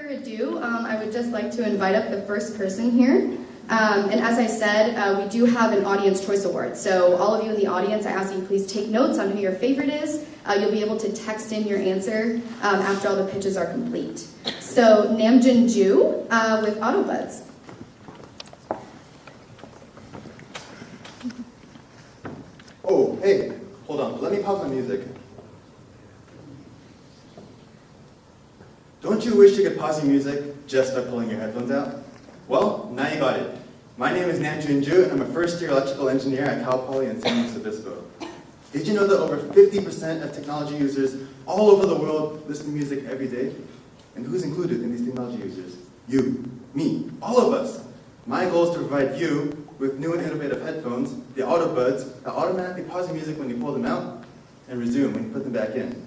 further ado, I would just like to invite up the first person here. And as I said, we do have an Audience Choice Award. So all of you in the audience, I ask you please take notes on who your favorite is. You'll be able to text in your answer after all the pitches are complete. So Namjoon Joo with Autobuds. Oh, hey, hold on. Let me pause my music. Don't you wish you could pause your music just by pulling your headphones out? Well, now you got it. My name is Namjoon Joo, and I'm a first-year electrical engineer at Cal Poly in San Luis Obispo. Did you know that over 50% of technology users all over the world listen to music every day? And who's included in these technology users? You, me, all of us. My goal is to provide you with new and innovative headphones, the Autobuds, that automatically pause your music when you pull them out and resume when you put them back in.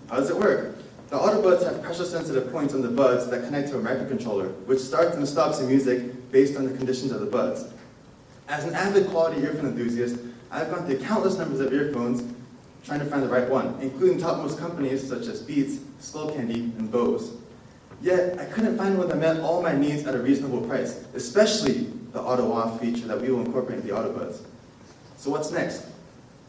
How does it work? The Autobuds have pressure-sensitive points on the buds that connect to a microcontroller, which starts and stops the music based on the conditions of the buds. As an avid quality earphone enthusiast, I've gone through countless numbers of earphones trying to find the right one, including topmost companies such as Beats, Skullcandy, and Bose. Yet, I couldn't find one that met all my needs at a reasonable price, especially the auto-off feature that we will incorporate in the Autobuds. So what's next?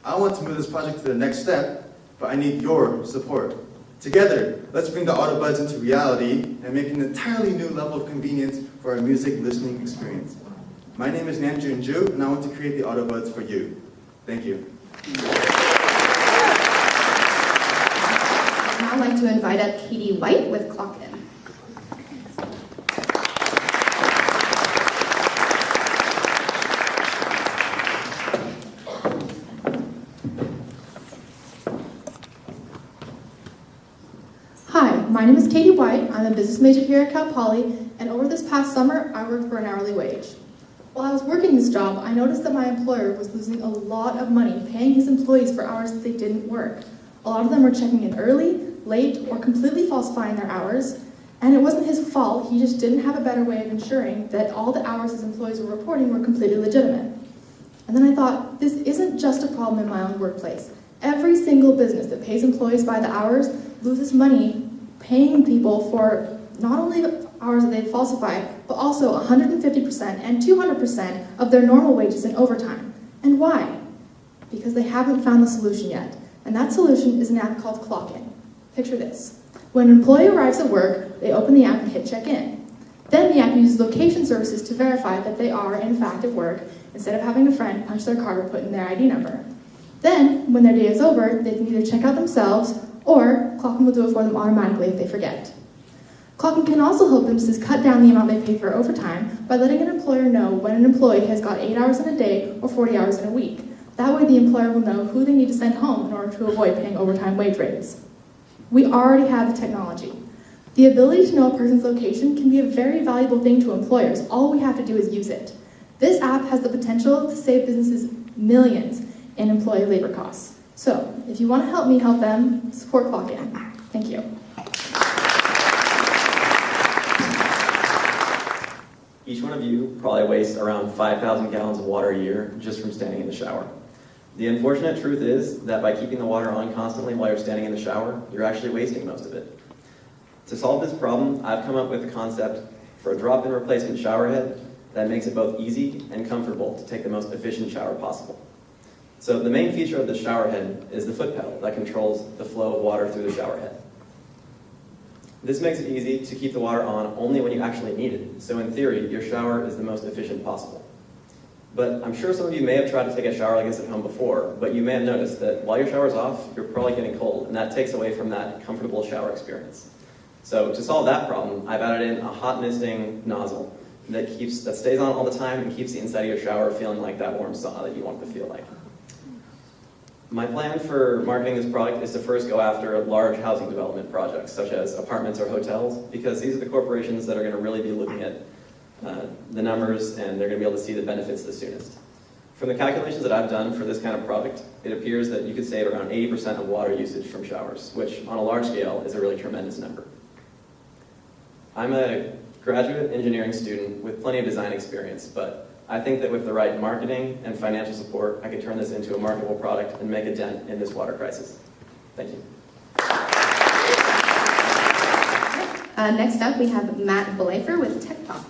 I want to move this project to the next step, but I need your support. Together, let's bring the Autobuds into reality and make an entirely new level of convenience for our music listening experience. My name is Namjoon Joo, and I want to create the Autobuds for you. Thank you. I'd now like to invite up Katherine White with Clock In. My name is Katherine White. I'm a business major here at Cal Poly, and over this past summer, I worked for an hourly wage. While I was working this job, I noticed that my employer was losing a lot of money paying his employees for hours that they didn't work. A lot of them were checking in early, late, or completely falsifying their hours, and it wasn't his fault. He just didn't have a better way of ensuring that all the hours his employees were reporting were completely legitimate. And then I thought, this isn't just a problem in my own workplace. Every single business that pays employees by the hours loses money paying people for not only the hours that they falsify, but also 150% and 200% of their normal wages in overtime. And why? Because they haven't found the solution yet. And that solution is an app called Clock In. Picture this. When an employee arrives at work, they open the app and hit check in. Then the app uses location services to verify that they are, in fact, at work, instead of having a friend punch their card or put in their ID number. Then, when their day is over, they can either check out themselves, or Clock In will do it for them automatically if they forget. Clock In can also help businesses cut down the amount they pay for overtime by letting an employer know when an employee has got 8 hours in a day or 40 hours in a week. That way the employer will know who they need to send home in order to avoid paying overtime wage rates. We already have the technology. The ability to know a person's location can be a very valuable thing to employers. All we have to do is use it. This app has the potential to save businesses millions in employee labor costs. So, if you want to help me help them, support Clock In. Thank you. Each one of you probably wastes around 5,000 gallons of water a year just from standing in the shower. The unfortunate truth is that by keeping the water on constantly while you're standing in the shower, you're actually wasting most of it. To solve this problem, I've come up with a concept for a drop-in replacement shower head that makes it both easy and comfortable to take the most efficient shower possible. So the main feature of the shower head is the foot pedal that controls the flow of water through the shower head. This makes it easy to keep the water on only when you actually need it. So in theory, your shower is the most efficient possible. But I'm sure some of you may have tried to take a shower like this at home before, but you may have noticed that while your shower's off, you're probably getting cold, and that takes away from that comfortable shower experience. So to solve that problem, I've added in a hot misting nozzle that stays on all the time and keeps the inside of your shower feeling like that warm sauna that you want it to feel like. My plan for marketing this product is to first go after large housing development projects, such as apartments or hotels, because these are the corporations that are going to really be looking at the numbers, and they're going to be able to see the benefits the soonest. From the calculations that I've done for this kind of product, it appears that you could save around 80% of water usage from showers, which on a large scale is a really tremendous number. I'm a graduate engineering student with plenty of design experience, but I think that with the right marketing and financial support, I could turn this into a marketable product and make a dent in this water crisis. Thank you. Next up, we have Matt Bleifer with Tech Talk.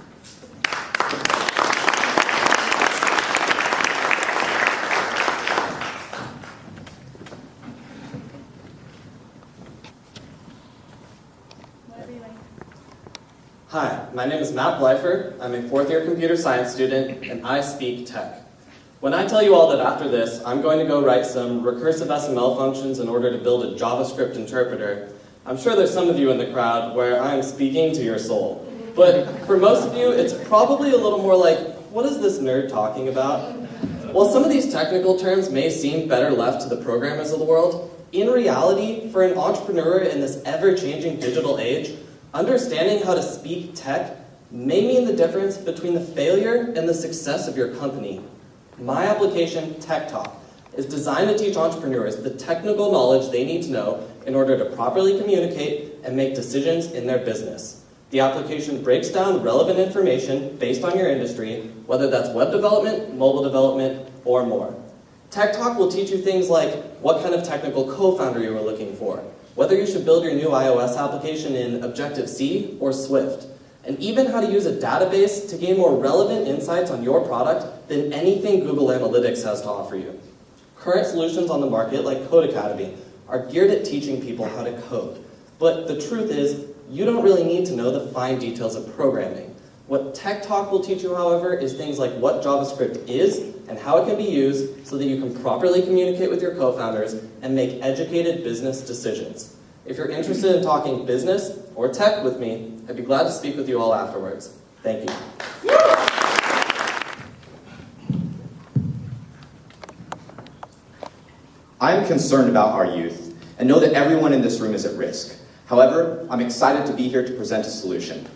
Hi, my name is Matt Bleifer. I'm a fourth-year computer science student, and I speak tech. When I tell you all that after this, I'm going to go write some recursive SML functions in order to build a JavaScript interpreter, I'm sure there's some of you in the crowd where I am speaking to your soul. But for most of you, it's probably a little more like, what is this nerd talking about? While some of these technical terms may seem better left to the programmers of the world, in reality, for an entrepreneur in this ever-changing digital age, understanding how to speak tech may mean the difference between the failure and the success of your company. My application, Tech Talk, is designed to teach entrepreneurs the technical knowledge they need to know in order to properly communicate and make decisions in their business. The application breaks down relevant information based on your industry, whether that's web development, mobile development, or more. Tech Talk will teach you things like what kind of technical co-founder you are looking for, whether you should build your new iOS application in Objective-C or Swift, and even how to use a database to gain more relevant insights on your product than anything Google Analytics has to offer you. Current solutions on the market, like Code Academy, are geared at teaching people how to code. But the truth is, you don't really need to know the fine details of programming. What Tech Talk will teach you, however, is things like what JavaScript is and how it can be used so that you can properly communicate with your co-founders and make educated business decisions. If you're interested in talking business or tech with me, I'd be glad to speak with you all afterwards. Thank you. I am concerned about our youth and know that everyone in this room is at risk. However, I'm excited to be here to present a solution.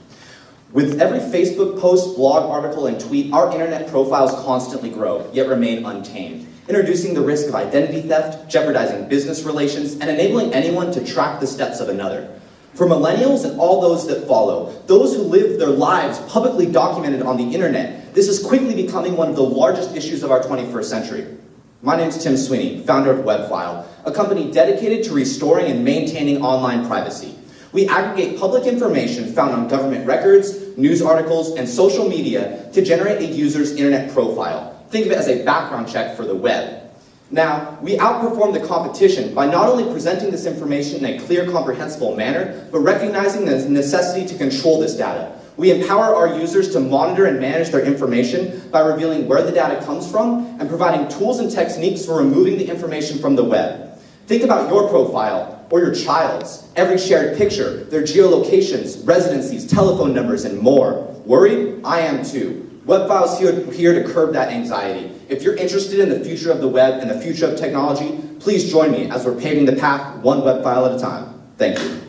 With every Facebook post, blog, article, and tweet, our internet profiles constantly grow, yet remain untamed, introducing the risk of identity theft, jeopardizing business relations, and enabling anyone to track the steps of another. For millennials and all those that follow, those who live their lives publicly documented on the internet, this is quickly becoming one of the largest issues of our 21st century. My name is Tim Sweeney, founder of WebFile, a company dedicated to restoring and maintaining online privacy. We aggregate public information found on government records, news articles, and social media to generate a user's internet profile. Think of it as a background check for the web. Now, we outperform the competition by not only presenting this information in a clear, comprehensible manner, but recognizing the necessity to control this data. We empower our users to monitor and manage their information by revealing where the data comes from and providing tools and techniques for removing the information from the web. Think about your profile or your child's, every shared picture, their geolocations, residencies, telephone numbers, and more. Worried? I am too. WebFile is here to curb that anxiety. If you're interested in the future of the web and the future of technology, please join me as we're paving the path one WebFile at a time. Thank you.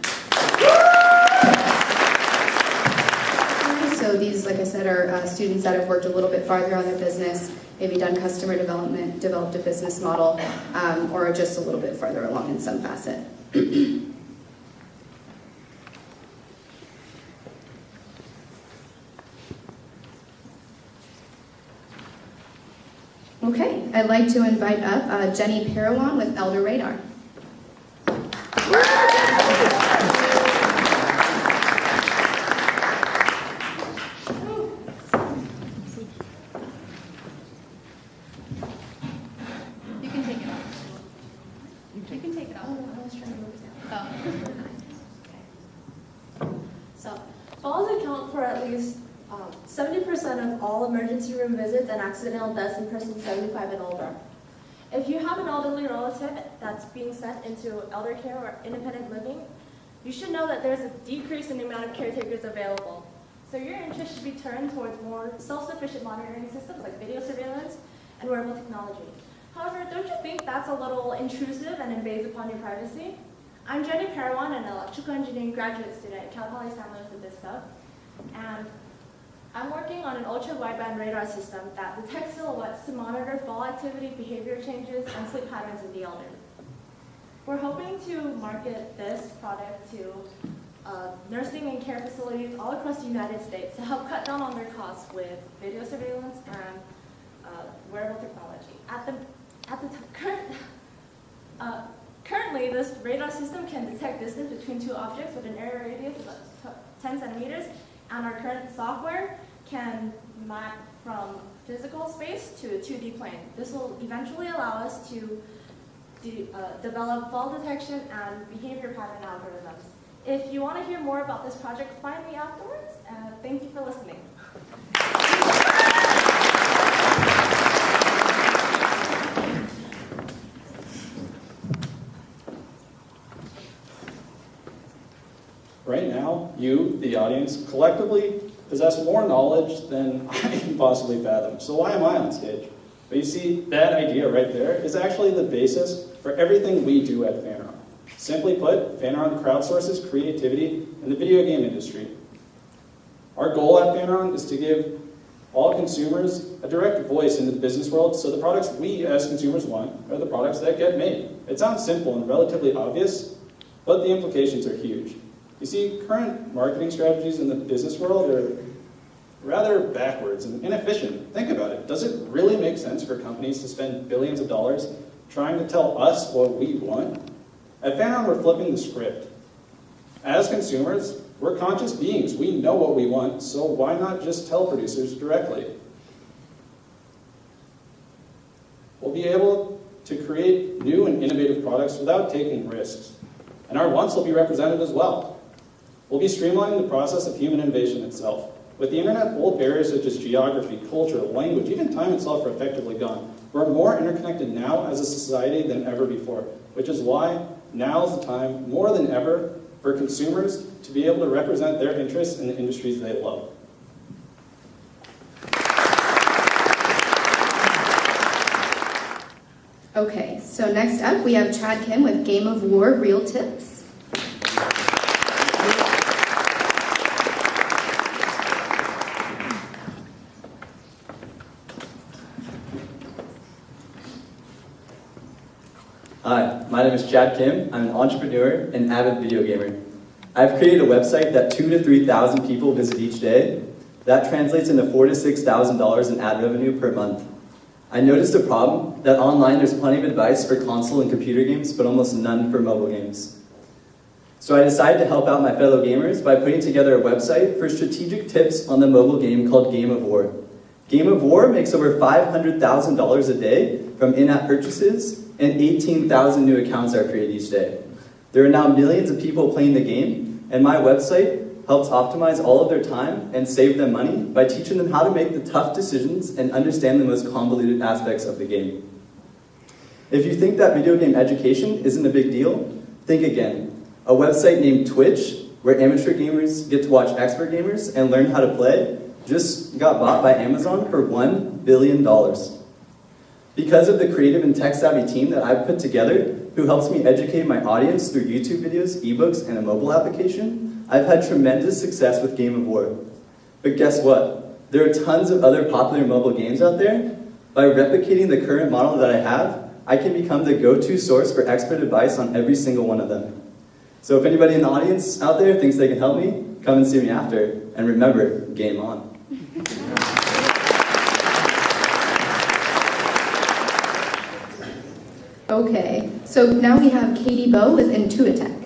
So these, like I said, are students that have worked a little bit farther on their business, maybe done customer development, developed a business model, or are just a little bit farther along in some facet. Okay, I'd like to invite up Jenny Parawan with Elder Radar. You can take it off. You can take it off. Oh, I was trying to move it down. Oh. So, falls account for at least 70% of all emergency room visits and accidental deaths in persons 75 and older. If you have an elderly relative that's being sent into elder care or independent living, you should know that there's a decrease in the amount of caretakers available. So your interest should be turned towards more self-sufficient monitoring systems like video surveillance and wearable technology. However, don't you think that's a little intrusive and invades upon your privacy? I'm Jenny Parawan, an electrical engineering graduate student at Cal Poly San Luis Obispo, and I'm working on an ultra-wideband radar system that detects silhouettes to monitor fall activity, behavior changes, and sleep patterns in the elderly. We're hoping to market this product to nursing and care facilities all across the United States to help cut down on their costs with video surveillance and wearable technology. Currently, this radar system can detect distance between two objects with an area radius of 10 centimeters, and our current software can map from physical space to a 2D plane. This will eventually allow us to develop fall detection and behavior pattern algorithms. If you want to hear more about this project, find me afterwards, and thank you for listening. Right now, you, the audience, collectively possess more knowledge than I can possibly fathom. So why am I on stage? But you see, that idea right there is actually the basis for everything we do at Fanron. Simply put, Fanron crowdsources creativity in the video game industry. Our goal at Fanron is to give all consumers a direct voice in the business world, so the products we as consumers want are the products that get made. It sounds simple and relatively obvious, but the implications are huge. You see, current marketing strategies in the business world are rather backwards and inefficient. Think about it. Does it really make sense for companies to spend billions of dollars trying to tell us what we want? At Fanron, we're flipping the script. As consumers, we're conscious beings. We know what we want, so why not just tell producers directly? We'll be able to create new and innovative products without taking risks. And our wants will be represented as well. We'll be streamlining the process of human innovation itself. With the internet, old barriers such as geography, culture, language, even time itself are effectively gone. We're more interconnected now as a society than ever before, which is why now is the time, more than ever, for consumers to be able to represent their interests in the industries they love. Okay, so next up we have Chad Kihm with Game of War Real Tips. Hi, my name is Chad Kihm. I'm an entrepreneur and avid video gamer. I've created a website that 2,000 to 3,000 people visit each day. That translates into $4,000 to $6,000 in ad revenue per month. I noticed a problem that online there's plenty of advice for console and computer games, but almost none for mobile games. So I decided to help out my fellow gamers by putting together a website for strategic tips on the mobile game called Game of War. Game of War makes over $500,000 a day from in-app purchases, and 18,000 new accounts are created each day. There are now millions of people playing the game, and my website helps optimize all of their time and save them money by teaching them how to make the tough decisions and understand the most convoluted aspects of the game. If you think that video game education isn't a big deal, think again. A website named Twitch, where amateur gamers get to watch expert gamers and learn how to play, just got bought by Amazon for $1 billion. Because of the creative and tech-savvy team that I've put together, who helps me educate my audience through YouTube videos, ebooks, and a mobile application, I've had tremendous success with Game of War. But guess what? There are tons of other popular mobile games out there. By replicating the current model that I have, I can become the go-to source for expert advice on every single one of them. So if anybody in the audience out there thinks they can help me, come and see me after. And remember, game on. Okay, so now we have Katie Bowe with Intuitech.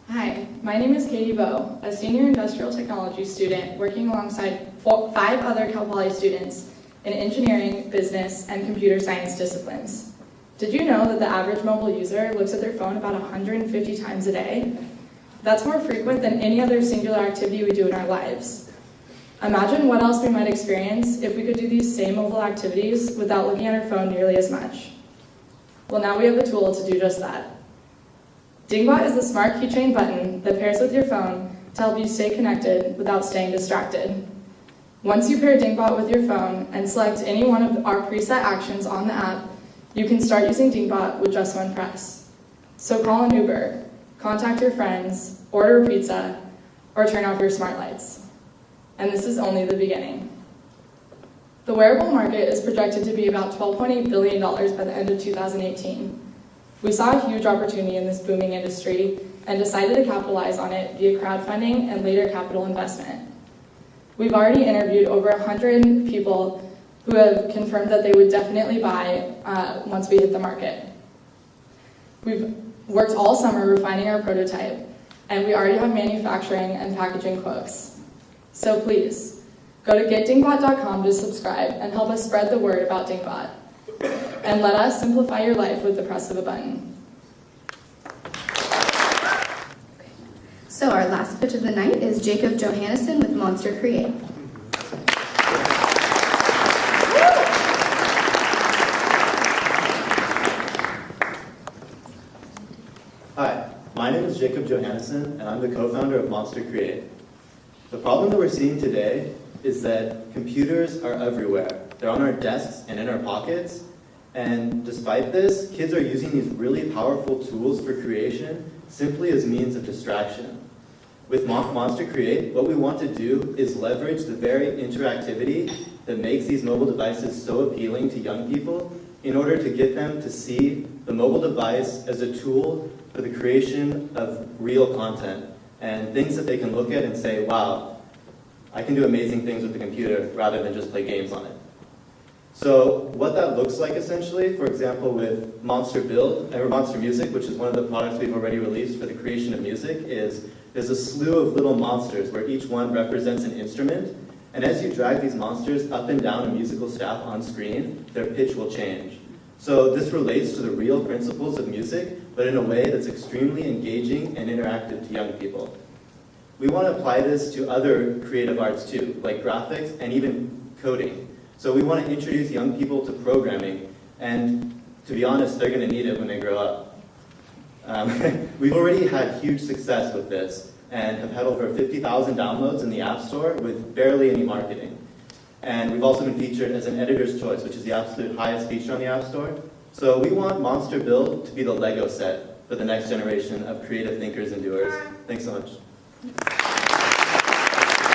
Hi, my name is Katie Bowe, a senior industrial technology student working alongside 5 other Cal Poly students in engineering, business, and computer science disciplines. Did you know that the average mobile user looks at their phone about 150 times a day? That's more frequent than any other singular activity we do in our lives. Imagine what else we might experience if we could do these same mobile activities without looking at our phone nearly as much. Well, now we have a tool to do just that. Dingbot is the smart keychain button that pairs with your phone to help you stay connected without staying distracted. Once you pair Dingbot with your phone and select any one of our preset actions on the app, you can start using Dingbot with just one press. So call an Uber, contact your friends, order a pizza, or turn off your smart lights. And this is only the beginning. The wearable market is projected to be about $12.8 billion by the end of 2018. We saw a huge opportunity in this booming industry and decided to capitalize on it via crowdfunding and later capital investment. We've already interviewed over 100 people who have confirmed that they would definitely buy once we hit the market. We've worked all summer refining our prototype, and we already have manufacturing and packaging quotes. So please, go to getdingbot.com to subscribe and help us spread the word about Dingbot. And let us simplify your life with the press of a button. So our last pitch of the night is Jacob Johannesen with Monster Create. Hi, my name is Jacob Johannesen, and I'm the co-founder of Monster Create. The problem that we're seeing today is that computers are everywhere. They're on our desks and in our pockets, and despite this, kids are using these really powerful tools for creation simply as means of distraction. With Monster Create, what we want to do is leverage the very interactivity that makes these mobile devices so appealing to young people in order to get them to see the mobile device as a tool for the creation of real content and things that they can look at and say, wow, I can do amazing things with the computer rather than just play games on it. So what that looks like essentially, for example, with Monster Build, or Monster Music, which is one of the products we've already released for the creation of music, is there's a slew of little monsters where each one represents an instrument, and as you drag these monsters up and down a musical staff on screen, their pitch will change. So this relates to the real principles of music, but in a way that's extremely engaging and interactive to young people. We want to apply this to other creative arts too, like graphics and even coding. So we want to introduce young people to programming, and to be honest, they're going to need it when they grow up. We've already had huge success with this, and have had over 50,000 downloads in the App Store with barely any marketing. And we've also been featured as an editor's choice, which is the absolute highest feature on the App Store. So we want Monster Build to be the Lego set for the next generation of creative thinkers and doers. Thanks so much.